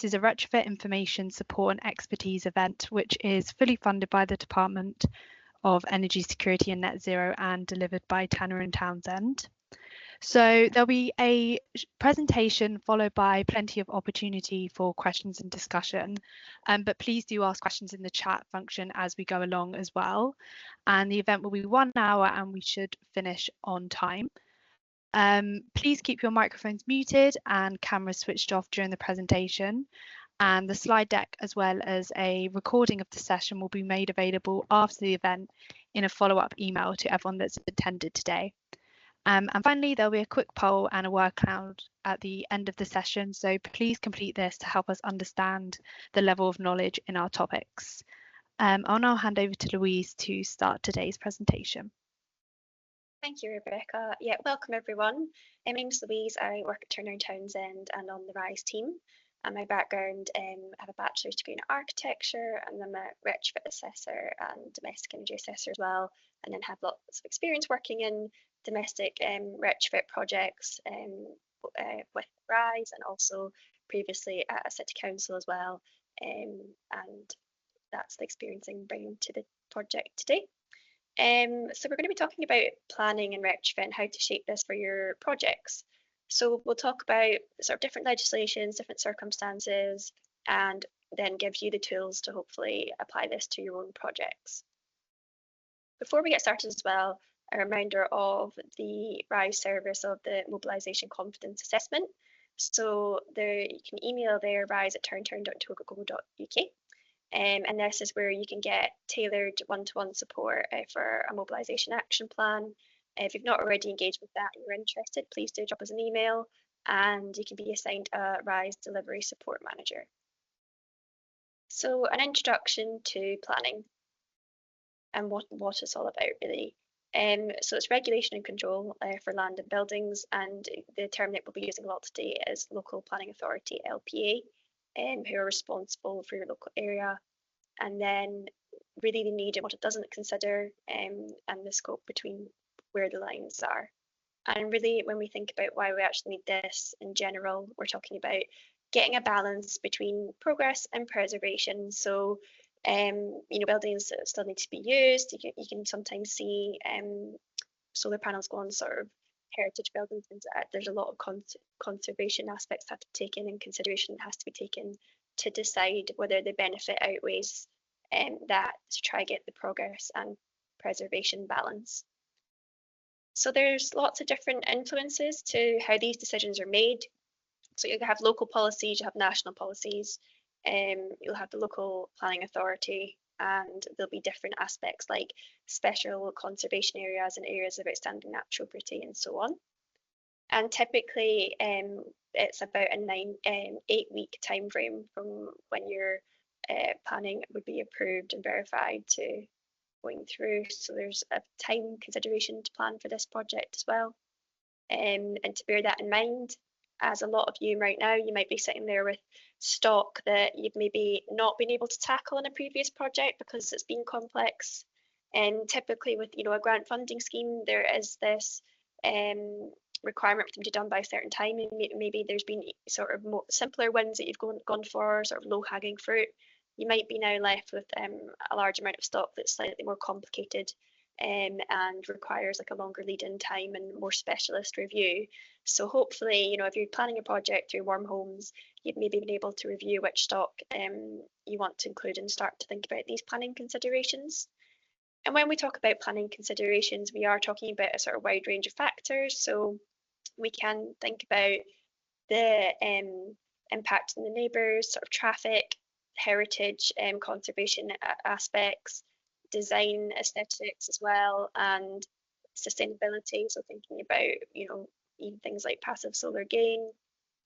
is a retrofit information support and expertise event, which is fully funded by the Department of Energy Security and Net Zero and delivered by Tanner and Townsend. So there'll be a presentation followed by plenty of opportunity for questions and discussion, but please do ask questions in the chat function as we go along as well. And the event will be 1 hour and we should finish on time. Please keep your microphones muted and cameras switched off during the presentation. And the slide deck, as well as a recording of the session, will be made available after the event in a follow-up email to everyone that's attended today. And finally, there'll be a quick poll and a word cloud at the end of the session, so please complete this to help us understand the level of knowledge in our topics. I'll now hand over to Louise to start today's presentation. Thank you, Rebecca. Yeah, welcome everyone. My name's Louise. I work at Turner & Townsend and on the RISE team. And my background, I have a bachelor's degree in architecture, and I'm a retrofit assessor and domestic energy assessor as well, and then have lots of experience working in domestic retrofit projects with RISE, and also previously at a city council as well. And that's the experience I'm bringing to the project today. So we're going to be talking about planning and retrofit and how to shape this for your projects. So we'll talk about sort of different legislations, different circumstances, and then give you the tools to hopefully apply this to your own projects. Before we get started as well, a reminder of the RISE service of the Mobilisation Confidence Assessment. So you can email there rise@turnturn.togo.uk. And this is where you can get tailored one-to-one support for a mobilisation action plan. If you've not already engaged with that and you're interested, please do drop us an email and you can be assigned a RISE Delivery Support Manager. So an introduction to planning and what it's all about really. So it's regulation and control for land and buildings, and the term that we'll be using a lot today is Local Planning Authority, LPA, who are responsible for your local area, and then really the need and what it doesn't consider, and the scope between where the lines are. And really, when we think about why we actually need this in general, we're talking about getting a balance between progress and preservation. So, buildings still need to be used. You can sometimes see solar panels go on sort of heritage buildings, and there's a lot of conservation aspects have to be taken in consideration, has to be taken to decide whether the benefit outweighs that, to try to get the progress and preservation balance. So there's lots of different influences to how these decisions are made. So you'll have local policies, you have national policies, you'll have the local planning authority, and there'll be different aspects like special conservation areas and areas of outstanding natural beauty and so on. And typically it's about an 8-week time frame from when your planning would be approved and verified to going through. So there's a time consideration to plan for this project as well. And to bear that in mind, as a lot of you right now, you might be sitting there with stock that you've maybe not been able to tackle in a previous project because it's been complex. And typically with a grant funding scheme, there is this requirement for them to be done by a certain time, and maybe there's been sort of more simpler wins that you've gone for, sort of low-hanging fruit. You might be now left with a large amount of stock that's slightly more complicated and requires like a longer lead-in time and more specialist review. So hopefully, if you're planning a project through Warm Homes, you've maybe been able to review which stock you want to include and start to think about these planning considerations. And when we talk about planning considerations, we are talking about a sort of wide range of factors. So we can think about the impact on the neighbours, sort of traffic, heritage, conservation aspects, design aesthetics as well, and sustainability. So thinking about, even things like passive solar gain,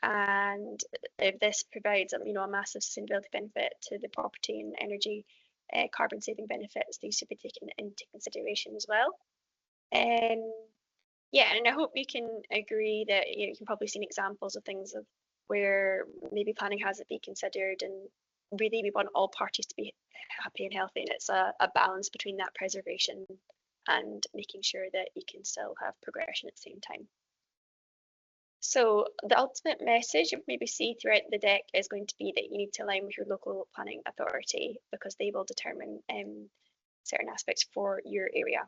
and if this provides, a massive sustainability benefit to the property and energy carbon saving benefits, these should be taken into consideration as well. Yeah, and I hope you can agree that you can probably see examples of things of where maybe planning hasn't been considered, and really we want all parties to be happy and healthy, and it's a balance between that preservation and making sure that you can still have progression at the same time. So the ultimate message you maybe see throughout the deck is going to be that you need to align with your local planning authority because they will determine certain aspects for your area.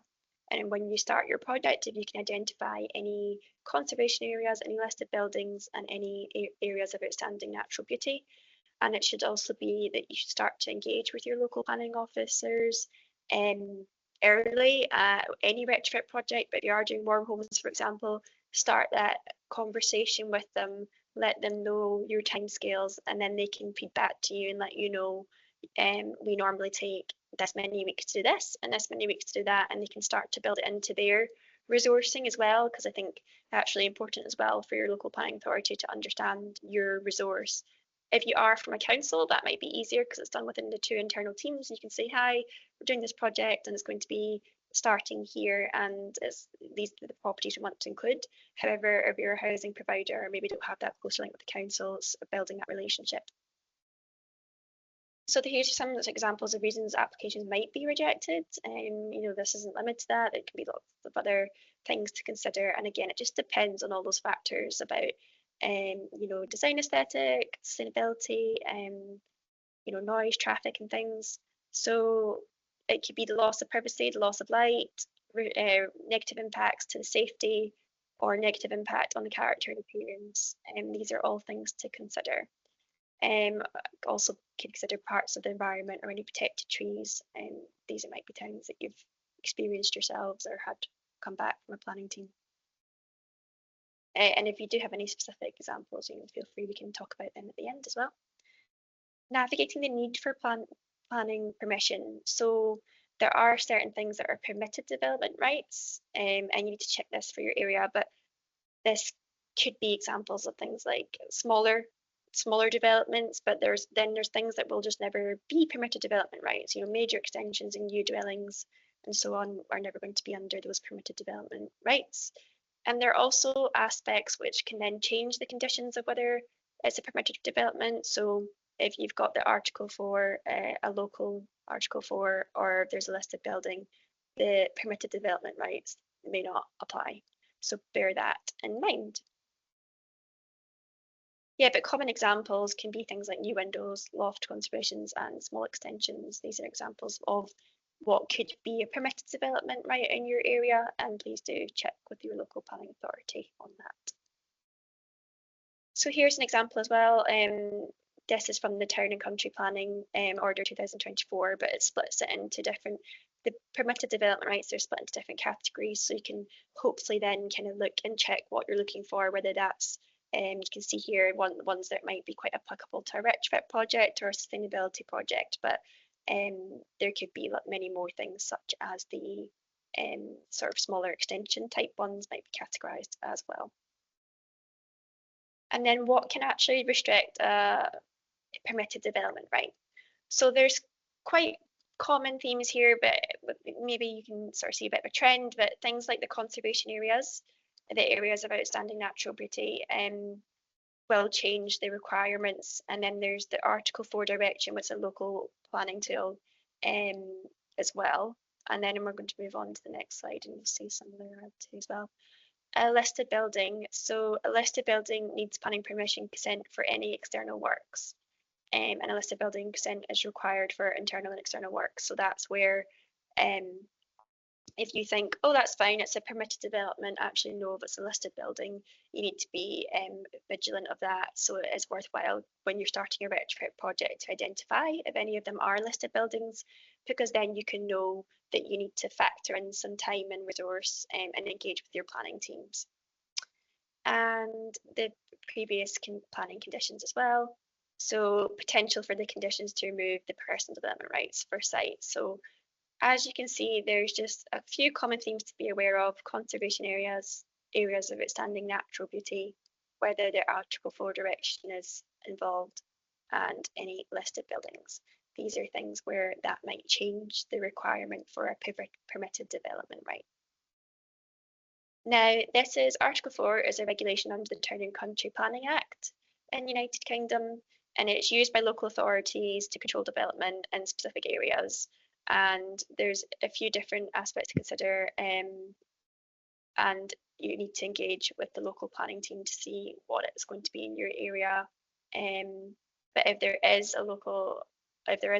And when you start your project, if you can identify any conservation areas, any listed buildings, and any areas of outstanding natural beauty, and it should also be that you should start to engage with your local planning officers early at any retrofit project. But if you are doing warm homes, for example, start that conversation with them, let them know your timescales, and then they can feed back to you and let you know we normally take this many weeks to do this and this many weeks to do that, and they can start to build it into their resourcing as well, because I think that's really important as well for your local planning authority to understand your resource. If you are from a council, that might be easier because it's done within the two internal teams. You can say, hi, we're doing this project and it's going to be starting here and these are the properties we want to include. However, if you're a housing provider, maybe don't have that close link with the councils, building that relationship. So here's some examples of reasons applications might be rejected. This isn't limited to that. It can be lots of other things to consider. And again, it just depends on all those factors about, design aesthetic, sustainability, noise, traffic and things. So it could be the loss of privacy, the loss of light, negative impacts to the safety, or negative impact on the character and appearance. These are all things to consider. Also consider parts of the environment or any protected trees. These might be things that you've experienced yourselves or had come back from a planning team. And if you do have any specific examples, feel free, we can talk about them at the end as well. Navigating the need for planning permission. So there are certain things that are permitted development rights, and you need to check this for your area, but this could be examples of things like smaller developments, but there's things that will just never be permitted development rights. Major extensions and new dwellings and so on are never going to be under those permitted development rights. And there are also aspects which can then change the conditions of whether it's a permitted development. So if you've got the Article 4, a local Article 4, or if there's a listed building, the permitted development rights may not apply. So bear that in mind. Yeah, but common examples can be things like new windows, loft conservations, and small extensions. These are examples of what could be a permitted development right in your area, and please do check with your local planning authority on that. So here's an example as well. This is from the Town and Country Planning Order 2024, but it splits it into the permitted development rights are split into different categories, so you can hopefully then kind of look and check what you're looking for, whether that's you can see here ones that might be quite applicable to a retrofit project or a sustainability project, but there could be many more things, such as the sort of smaller extension type ones might be categorized as well. And then what can actually restrict a permitted development right? So there's quite common themes here, but maybe you can sort of see a bit of a trend, but things like the conservation areas, the areas of outstanding natural beauty, will change the requirements. And then there's the Article 4 direction, which is a local planning tool as well. And then we're going to move on to the next slide and you'll see some there as well. A listed building. So a listed building needs planning permission consent for any external works. And a listed building consent is required for internal and external works. So that's where if you think, oh, that's fine, it's a permitted development, actually no, if it's a listed building, you need to be vigilant of that. So it is worthwhile when you're starting a retrofit project to identify if any of them are listed buildings, because then you can know that you need to factor in some time and resource and engage with your planning teams. And the previous planning conditions as well. So potential for the conditions to remove the personal development rights for sites. So as you can see, there's just a few common themes to be aware of: conservation areas, areas of outstanding natural beauty, whether the Article 4 direction is involved, and any listed buildings. These are things where that might change the requirement for a permitted development right. Now, this is Article 4 is a regulation under the Town and Country Planning Act in the United Kingdom, and it's used by local authorities to control development in specific areas. And there's a few different aspects to consider, and you need to engage with the local planning team to see what it's going to be in your area. But if there is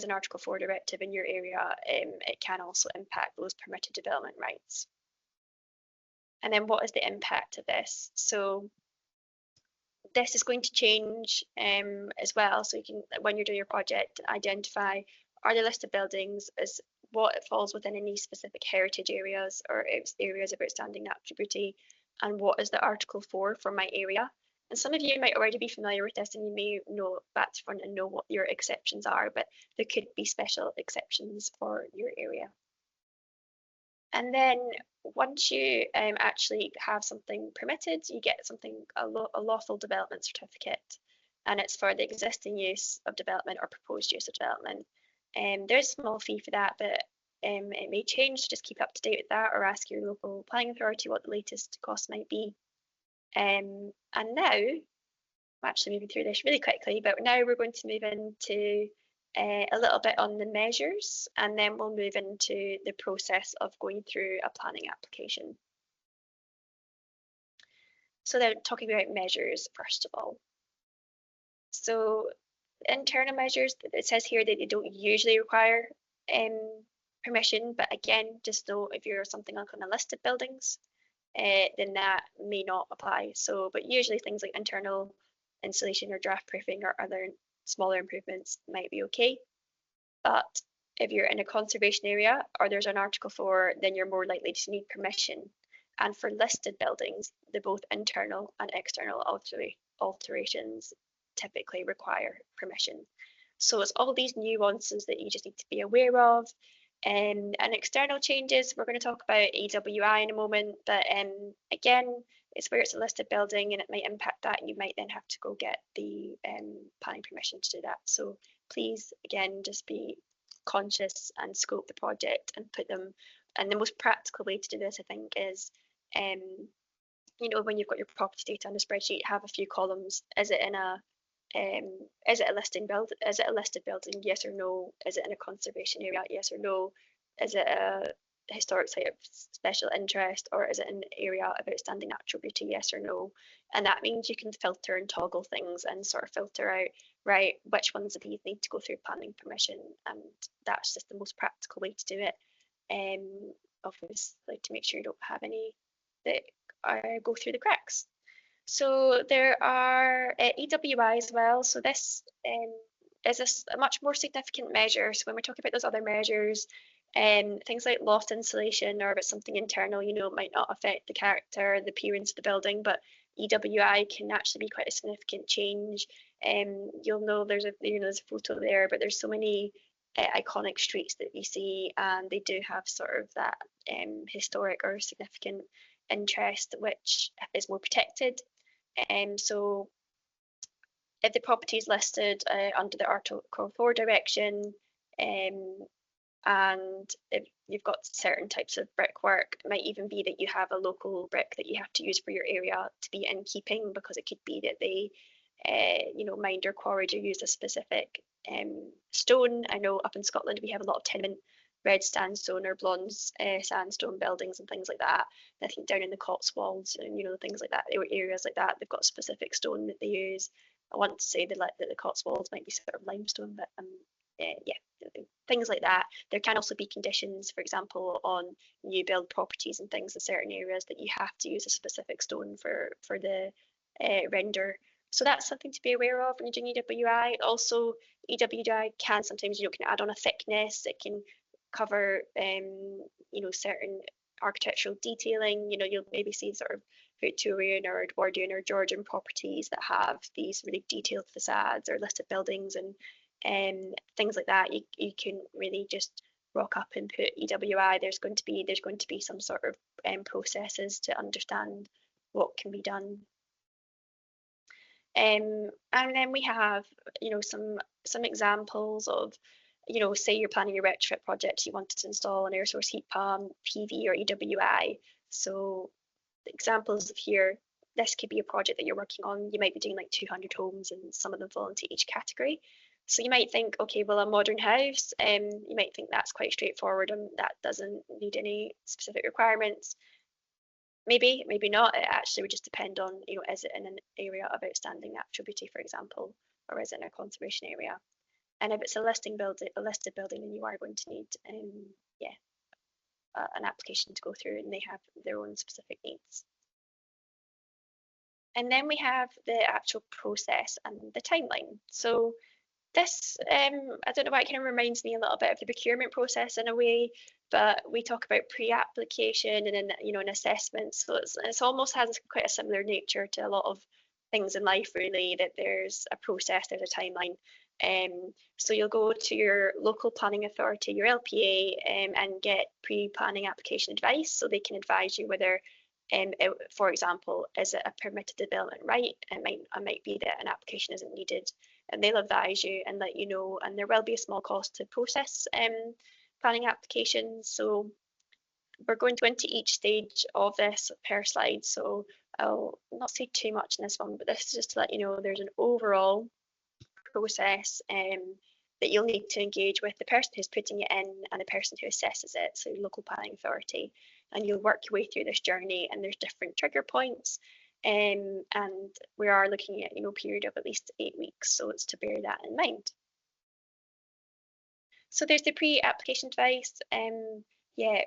an Article 4 directive in your area, it can also impact those permitted development rights. And then what is the impact of this? So this is going to change as well. So you can, when you're doing your project, identify, are the listed buildings as what it falls within any specific heritage areas or areas of outstanding natural beauty, and what is the Article 4 for my area. And some of you might already be familiar with this and you may know back to front and know what your exceptions are, but there could be special exceptions for your area. And then once you actually have something permitted, you get something, a lawful development certificate, and it's for the existing use of development or proposed use of development. There's a small fee for that, but it may change, so just keep up to date with that or ask your local planning authority what the latest cost might be. And now, I'm actually moving through this really quickly, but now we're going to move into a little bit on the measures, and then we'll move into the process of going through a planning application. So then talking about measures, first of all. So internal measures, it says here that they don't usually require permission, but again, just know if you're something like on a list of buildings, then that may not apply. So, but usually things like internal insulation or draft proofing or other smaller improvements might be okay. But if you're in a conservation area or there's an Article 4, then you're more likely to need permission. And for listed buildings, the both internal and external alterations typically require permission. So it's all these nuances that you just need to be aware of. And external changes, we're going to talk about EWI in a moment, but again, it's where it's a listed building and it might impact that. You might then have to go get the planning permission to do that. So please, again, just be conscious and scope the project and put them. And the most practical way to do this, I think, is you know, when you've got your property data on the spreadsheet, have a few columns. Is it in a is it a listed building? Yes or no. Is it in a conservation area? Yes or no. Is it a historic site of special interest, or is it an area of outstanding natural beauty? Yes or no. And that means you can filter and toggle things and sort of filter out, right, which ones of these need to go through planning permission, and that's just the most practical way to do it. Obviously, to make sure you don't have any that go through the cracks. So there are EWI as well. So this is a much more significant measure. So when we're talking about those other measures, things like loft insulation or if it's something internal, you know, it might not affect the character, the appearance of the building, but EWI can actually be quite a significant change. You'll know there's a photo there, but there's so many iconic streets that you see, and they do have sort of that historic or significant interest, which is more protected. So if the property is listed under the Article 4 direction, and if you've got certain types of brickwork, it might even be that you have a local brick that you have to use for your area to be in keeping, because it could be that they you know, mined or quarried or used a specific stone. I know up in Scotland we have a lot of tenement red sandstone or blonde sandstone buildings and things like that. And I think down in the Cotswolds and, you know, things like that, areas like that, they've got a specific stone that they use. I want to say that the Cotswolds might be sort of limestone, but yeah, things like that. There can also be conditions, for example, on new build properties and things in certain areas that you have to use a specific stone for the render. So that's something to be aware of when you're doing EWI. Also, EWI can sometimes, you know, can add on a thickness. It can cover you know, certain architectural detailing. You know, you'll maybe see sort of Victorian or Edwardian or Georgian properties that have these really detailed facades or listed buildings and things like that. You can really just rock up and put EWI. There's going to be some sort of processes to understand what can be done. And then we have, you know, some examples of, you know, say you're planning a retrofit project, you wanted to install an air source heat pump, PV or EWI. So the examples of here, this could be a project that you're working on. You might be doing like 200 homes and some of them fall into each category. So you might think, okay, well, a modern house, you might think that's quite straightforward and that doesn't need any specific requirements. Maybe, maybe not. It actually would just depend on, is it in an area of outstanding natural beauty, for example, or is it in a conservation area? And if it's a listed building, then you are going to need, yeah, an application to go through, and they have their own specific needs. And then we have the actual process and the timeline. So this, I don't know why, it kind of reminds me a little bit of the procurement process in a way, but we talk about pre-application and then, an assessment. So it's almost has quite a similar nature to a lot of things in life, really, that there's a process, there's a timeline. So you'll go to your local planning authority, your LPA, and get pre-planning application advice, so they can advise you whether, for example, is it a permitted development right? It might be that an application isn't needed, and they'll advise you and let you know. And there will be a small cost to process planning applications. So we're going to go into each stage of this per slide. So I'll not say too much in this one, but this is just to let you know there's an overall process that you'll need to engage with the person who's putting it in and the person who assesses it, so your local planning authority, and you'll work your way through this journey, and there's different trigger points, and we are looking at a period of at least 8 weeks, so it's to bear that in mind. So there's the pre-application advice. Yeah,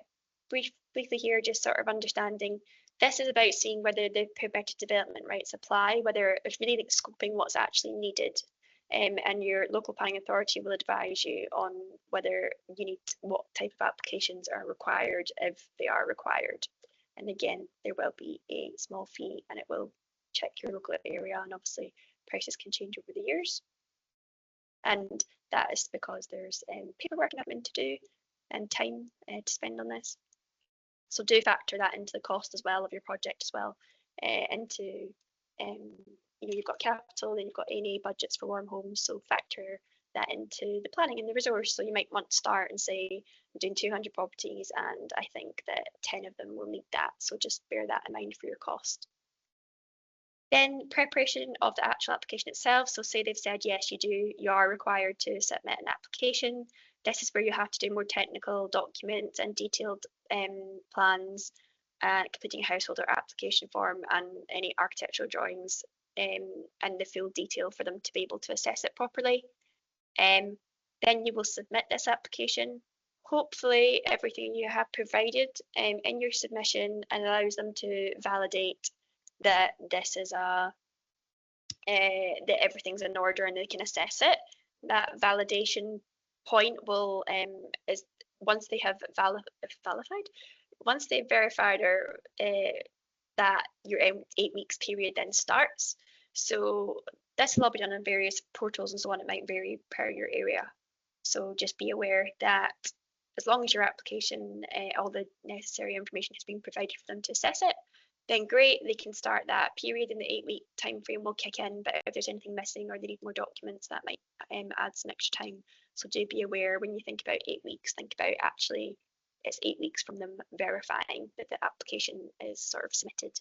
briefly here, just sort of understanding this is about seeing whether the permitted development rights apply, whether it's really like scoping what's actually needed. And your local planning authority will advise you on whether what type of applications are required, if they are required. And again, there will be a small fee, and it will check your local area, and obviously prices can change over the years. And that is because there's paperwork and admin to do and time to spend on this. So do factor that into the cost as well of your project as well, into you've got capital, then you've got any budgets for warm homes, so factor that into the planning and the resource. So you might want to start and say, I'm doing 200 properties and I think that 10 of them will need that, so just bear that in mind for your cost. Then preparation of the actual application itself. So say they've said, yes, you are required to submit an application. This is where you have to do more technical documents and detailed plans, completing a household or application form and any architectural drawings, and the full detail for them to be able to assess it properly. Then you will submit this application. Hopefully everything you have provided in your submission allows them to validate that this is that everything's in order and they can assess it. That validation point will is once they have verified or that your 8 weeks period then starts. So this will all be done on various portals and so on. It might vary per your area. So just be aware that as long as your application, all the necessary information has been provided for them to assess it, then great, they can start that period, and the 8-week time frame will kick in. But if there's anything missing or they need more documents, that might add some extra time. So do be aware when you think about 8 weeks, think about actually it's 8 weeks from them verifying that the application is sort of submitted.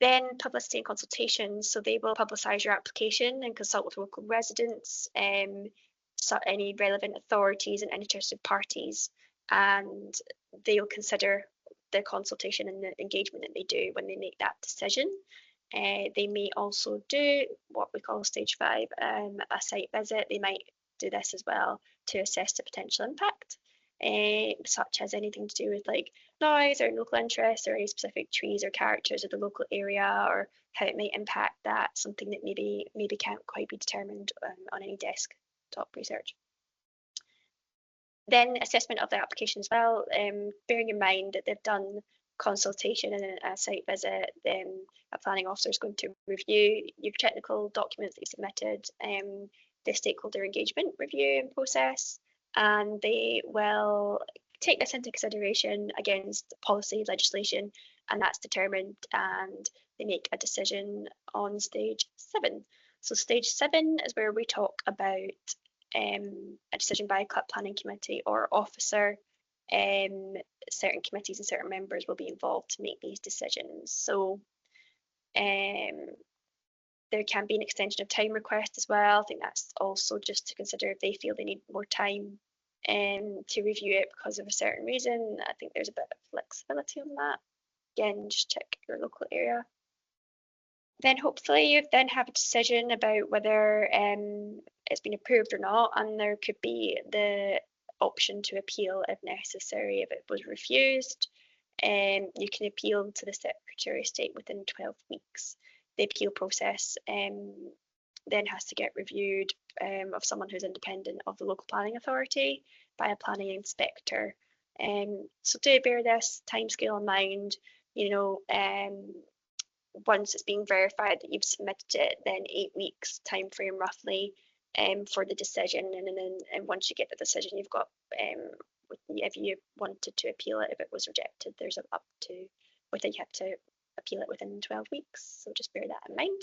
Then publicity and consultation. So they will publicise your application and consult with local residents, any relevant authorities and interested parties, and they'll consider the consultation and the engagement that they do when they make that decision. They may also do what we call stage 5, a site visit. They might do this as well to assess the potential impact, such as anything to do with like noise or local interest or any specific trees or characters of the local area, or how it may impact that, something that maybe can't quite be determined on any desktop research. Then assessment of the application as well, bearing in mind that they've done consultation and a site visit, then a planning officer is going to review your technical documents that you submitted, the stakeholder engagement review and process, and they will take this into consideration against policy legislation, and that's determined, and they make a decision on stage 7. So stage 7 is where we talk about a decision by a planning committee or officer. Certain committees and certain members will be involved to make these decisions. So there can be an extension of time request as well. I think that's also just to consider if they feel they need more time to review it because of a certain reason. I think there's a bit of flexibility on that. Again, just check your local area. Then hopefully you then have a decision about whether it's been approved or not, and there could be the option to appeal if necessary if it was refused. You can appeal to the Secretary of State within 12 weeks. The appeal process then has to get reviewed of someone who's independent of the local planning authority by a planning inspector. So do bear this timescale in mind. You know, once it's being verified that you've submitted it, then 8 weeks time frame roughly for the decision, and once you get the decision, you've got if you wanted to appeal it, if it was rejected, there's up to whether you have to appeal it within 12 weeks. So just bear that in mind.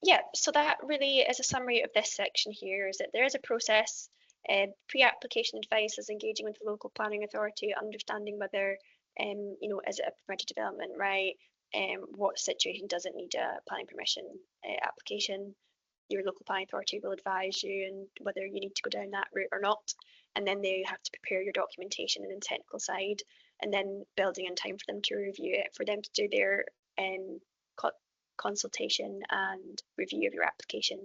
Yeah, so that really is a summary of this section here, is that there is a process. Pre-application advice is engaging with the local planning authority, understanding whether you know, is it a permitted development right? What situation does it need a planning permission application? Your local planning authority will advise you and whether you need to go down that route or not. And then they have to prepare your documentation and the technical side, and then building in time for them to review it, for them to do their consultation and review of your application,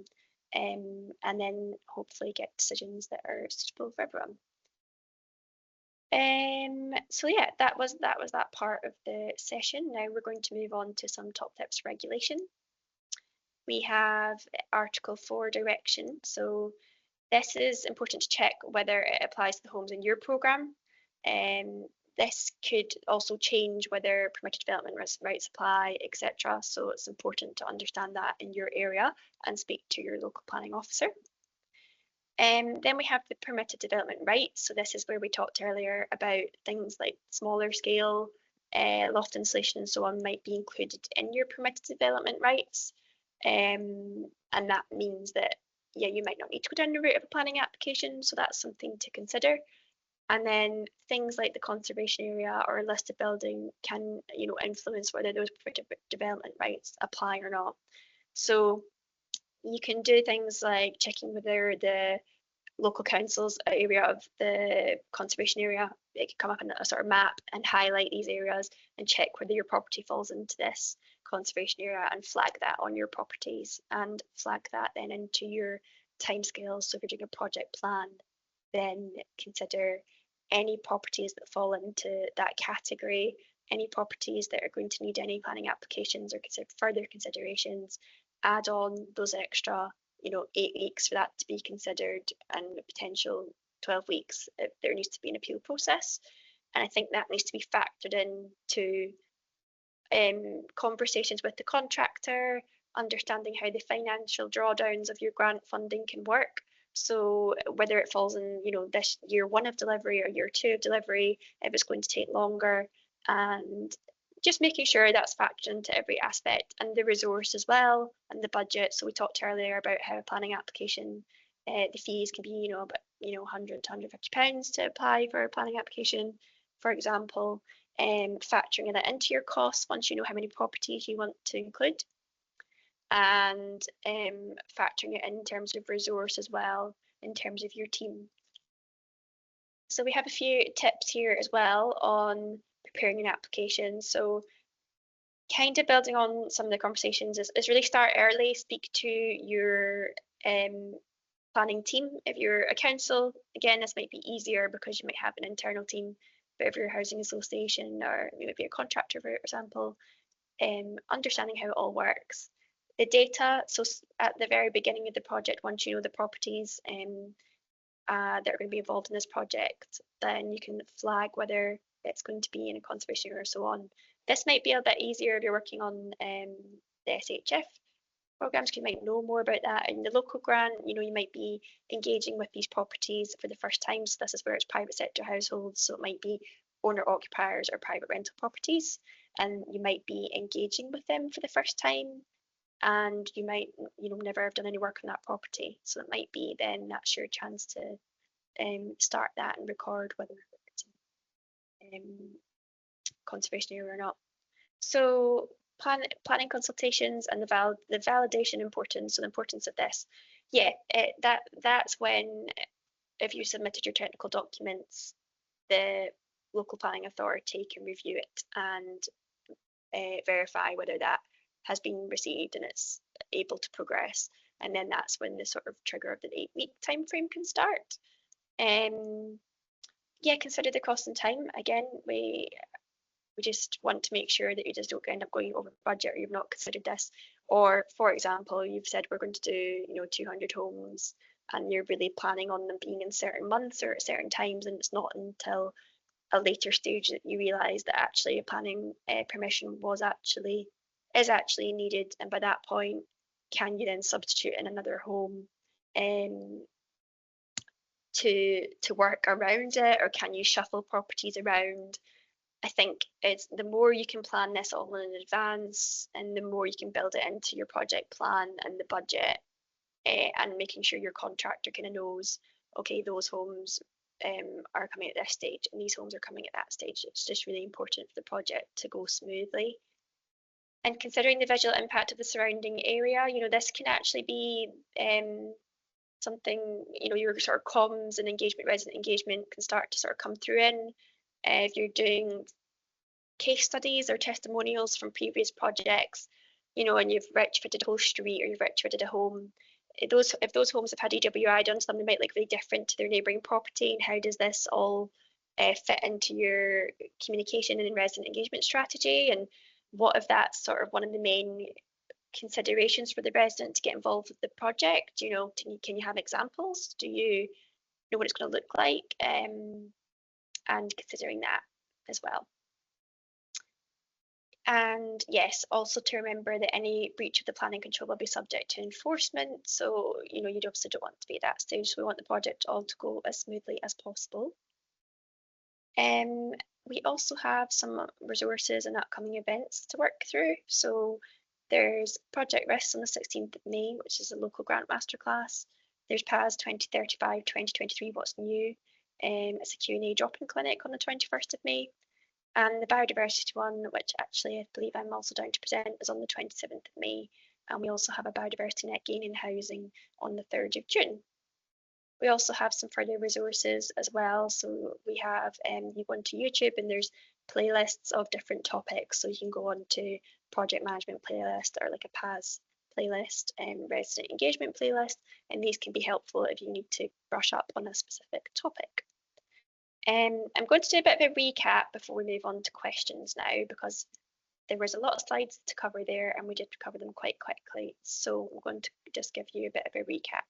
and then hopefully get decisions that are suitable for everyone. So yeah, that was that part of the session. Now we're going to move on to some top tips for regulation. We have Article 4 direction. So this is important to check whether it applies to the homes in your programme. This could also change whether permitted development rights apply, etc. So it's important to understand that in your area and speak to your local planning officer. Then we have the permitted development rights. So this is where we talked earlier about things like smaller scale, loft installation and so on might be included in your permitted development rights. And that means that, yeah, you might not need to go down the route of a planning application. So that's something to consider. And then things like the conservation area or a listed building can, you know, influence whether those permitted development rights apply or not. So you can do things like checking whether the local council's area of the conservation area, it can come up in a sort of map and highlight these areas and check whether your property falls into this conservation area and flag that on your properties and flag that then into your timescales. So if you're doing a project plan, then consider any properties that fall into that category, any properties that are going to need any planning applications or consider further considerations, add on those extra, you know, 8 weeks for that to be considered and a potential 12 weeks if there needs to be an appeal process. And I think that needs to be factored into conversations with the contractor, understanding how the financial drawdowns of your grant funding can work. So whether it falls in, you know, this year 1 of delivery or year 2 of delivery, if it's going to take longer, and just making sure that's factored into every aspect, and the resource as well, and the budget. So we talked earlier about how a planning application, the fees can be, you know, about, you know, £100 to £150 to apply for a planning application, for example, factoring that into your costs once you know how many properties you want to include, and factoring it in terms of resource as well, in terms of your team. So we have a few tips here as well on preparing an application. So kind of building on some of the conversations is really start early, speak to your planning team. If you're a council, again, this might be easier because you might have an internal team, but if you're a housing association or maybe a contractor, for example, understanding how it all works. The data, so at the very beginning of the project, once you know the properties that are going to be involved in this project, then you can flag whether it's going to be in a conservation area or so on. This might be a bit easier if you're working on the SHF programs, because you might know more about that. In the local grant, you know, you might be engaging with these properties for the first time. So this is where it's private sector households. So it might be owner occupiers or private rental properties, and you might be engaging with them for the first time. And you might, you know, never have done any work on that property. So it might be then that's your chance to start that and record whether it's conservation area or not. So planning consultations and the validation importance, so the importance of this. yeah, that's when, if you submitted your technical documents, the local planning authority can review it and verify whether that has been received and it's able to progress. And then that's when the sort of trigger of the 8-week time frame can start. Yeah, consider the cost and time. Again, we just want to make sure that you just don't end up going over budget, or you've not considered this. Or, for example, you've said we're going to do 200 homes, and you're really planning on them being in certain months or at certain times, and it's not until a later stage that you realise that actually a planning permission is actually needed. And by that point, can you then substitute in another home to work around it, or can you shuffle properties around? I think it's the more you can plan this all in advance, and the more you can build it into your project plan and the budget, and making sure your contractor kind of knows, okay, those homes are coming at this stage and these homes are coming at that stage. It's just really important for the project to go smoothly. And considering the visual impact of the surrounding area, this can actually be something, your sort of comms and engagement, resident engagement can start to sort of come through in. If you're doing case studies or testimonials from previous projects, and you've retrofitted a whole street or you've retrofitted a home, if those homes have had EWI done to them, they might look very different to their neighbouring property. And how does this all fit into your communication and resident engagement strategy? And what if that's sort of one of the main considerations for the resident to get involved with the project? Can you have examples? Do you know what it's going to look like? And considering that as well. And yes, also to remember that any breach of the planning control will be subject to enforcement. So, you obviously don't want to be at that stage. So we want the project all to go as smoothly as possible. We also have some resources and upcoming events to work through. So there's Project Risks on the 16th of May, which is a local grant masterclass. There's PAS 2035, 2023, What's New? It's a Q&A drop-in clinic on the 21st of May. And the biodiversity one, which actually I believe I'm also down to present, is on the 27th of May. And we also have a biodiversity net gain in housing on the 3rd of June. We also have some further resources as well. So we have, you go onto YouTube and there's playlists of different topics. So you can go on to project management playlist, or like a PAS playlist, and resident engagement playlist. And these can be helpful if you need to brush up on a specific topic. I'm going to do a bit of a recap before we move on to questions now, because there was a lot of slides to cover there and we did cover them quite quickly. So I'm going to just give you a bit of a recap.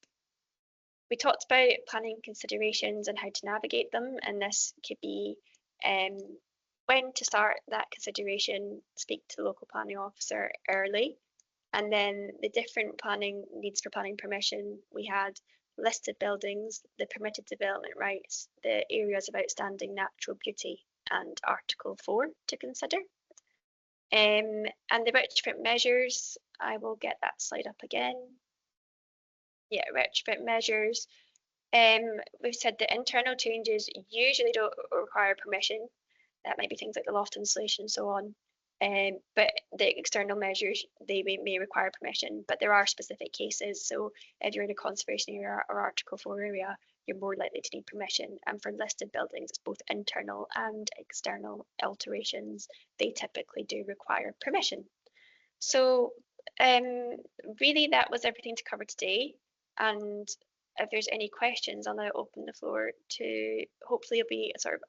We talked about planning considerations and how to navigate them, and this could be when to start that consideration, speak to the local planning officer early, and then the different planning needs for planning permission. We had listed buildings, the permitted development rights, the areas of outstanding natural beauty, and Article 4 to consider. And the retrofit measures, I will get that slide up again. Yeah, retrofit measures. We've said that internal changes usually don't require permission. That might be things like the loft insulation and so on. But the external measures, they may require permission, but there are specific cases. So if you're in a conservation area or Article 4 area, you're more likely to need permission. And for listed buildings, it's both internal and external alterations. They typically do require permission. So really that was everything to cover today. And if there's any questions, I'll now open the floor to, hopefully you'll be sort of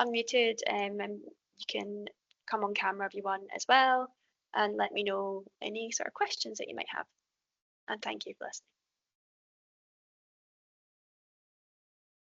unmuted, and you can come on camera if you want as well, and let me know any sort of questions that you might have. And thank you for listening.